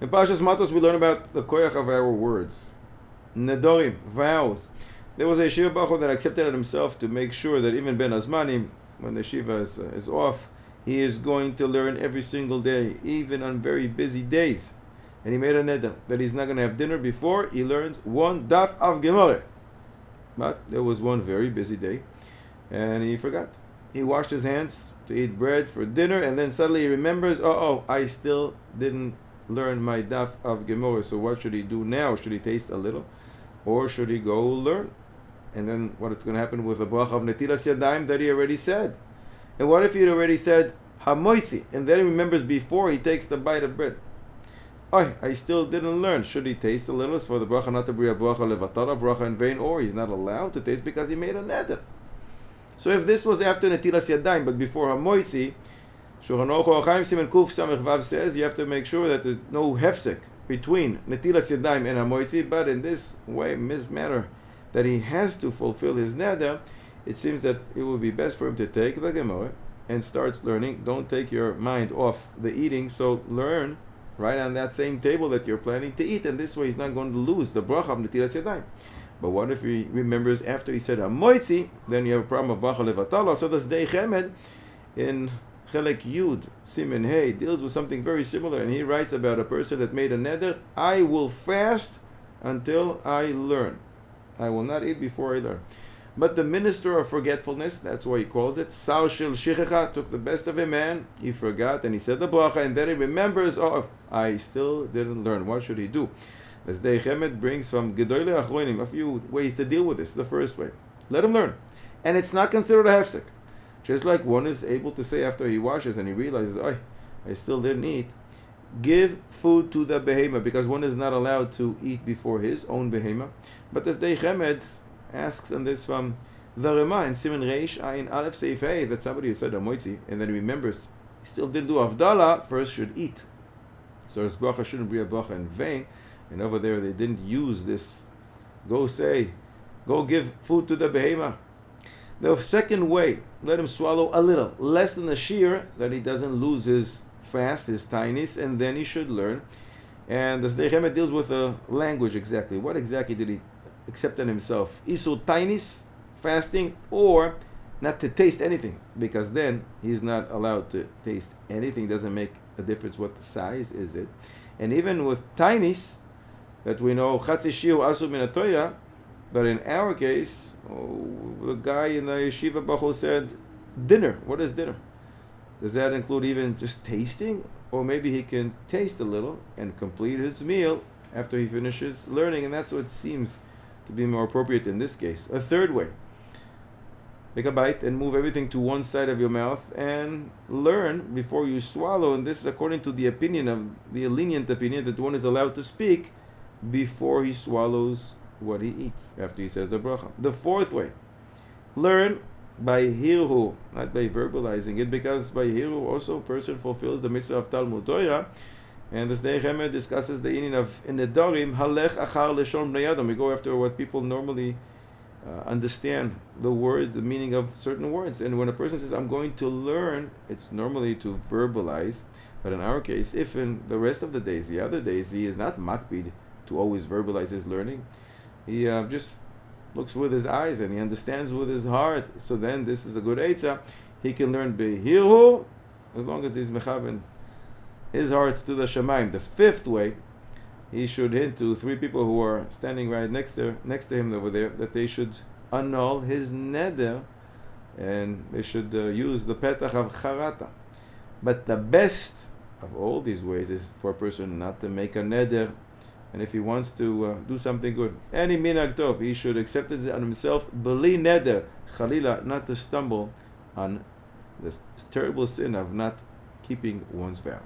In Parshas Matos, we learn about the koyach of our words. Nedorim, vows. There was a yeshiva bachur that accepted it himself to make sure that even ben azmanim, when the yeshiva is off, he is going to learn every single day, even on very busy days. And he made a neder that he's not going to have dinner before he learns one daf av gemara. But there was one very busy day, and he forgot. He washed his hands to eat bread for dinner, and then suddenly he remembers, I still didn't learn my daf of Gemara. So what should he do now? Should he taste a little, or should he go learn? And then what's going to happen with the bracha of netilas yadayim that he already said? And what if he had already said hamoitzi, and then he remembers before he takes the bite of bread? I still didn't learn. Should he taste a little? It's for the bracha not to be a bracha levatara, bracha in vain, or he's not allowed to taste because he made a neder. So if this was after netilas yadayim, but before hamoitzi, Shulchan Aruch Orach Chaim Siman Kuf Samech Vav says you have to make sure that there's no hefsek between netilas yadayim and hamoitzi. But in this way, in this manner, that he has to fulfill his neder, it seems that it would be best for him to take the Gemara and starts learning. Don't take your mind off the eating, so learn right on that same table that you're planning to eat, and this way he's not going to lose the bracha of netilas yadayim. But what if he remembers after he said hamoitzi? Then you have a problem of bracha levatala. So the Sdei Chemed in Chelek Yud Simen Hey deals with something very similar, and he writes about a person that made a neder: I will fast until I learn. I will not eat before I learn. But the minister of forgetfulness, that's why he calls it, Sar Shel Shichecha, took the best of a man, he forgot, and he said the bracha, and then he remembers, I still didn't learn. What should he do? The Sdei Chemed brings from Gedolei Achronim a few ways to deal with this. The first way, let him learn. And it's not considered a hefsek. Just like one is able to say after he washes and he realizes, I still didn't eat, give food to the behema, because one is not allowed to eat before his own behema. But the Sdei Chemed asks on this from the Rema in Siman Reish Ayin Aleph Seif Hey, that somebody who said hamoitzi and then he remembers he still didn't do Havdalah, first should eat. So his bracha shouldn't be a bracha in vain. And over there they didn't use this, go give food to the behema. The second way, let him swallow a little, less than a shear, that he doesn't lose his fast, his tinies, and then he should learn. And the Sdei Chemed deals with the language exactly. What exactly did he accept on himself? Isur tainis, fasting, or not to taste anything, because then he's not allowed to taste anything. Doesn't make a difference what the size is it. And even with tainis, that we know chatzi shiur asur min haTorah, but in our case, the guy in the yeshiva bachur said dinner. What is dinner? Does that include even just tasting, or maybe he can taste a little and complete his meal after he finishes learning? And that's what seems to be more appropriate in this case. A third way, take a bite and move everything to one side of your mouth and learn before you swallow. And this is according to the opinion of the lenient opinion that one is allowed to speak before he swallows what he eats, after he says the bracha. The fourth way, learn by hirhu, not by verbalizing it, because by hirhu also a person fulfills the mitzvah of Talmud Torah. And the Sdei Chemed discusses the meaning of in nedarim halech achar leshon bnei adam. We go after what people normally understand, the meaning of certain words. And when a person says, I'm going to learn, it's normally to verbalize. But in our case, if in the rest of the days, the other days, he is not makpid to always verbalize his learning, he just looks with his eyes and he understands with his heart. So then this is a good eitzah. He can learn behirhu as long as he's mechaven his heart to the Shemaim. The fifth way, he should hint to three people who are standing right next to him over there that they should annul his neder and they should use the petach of charata. But the best of all these ways is for a person not to make a neder, and if he wants to do something good, any minhag tov, he should accept it on himself, b'li neder, chalila, not to stumble on this terrible sin of not keeping one's vows.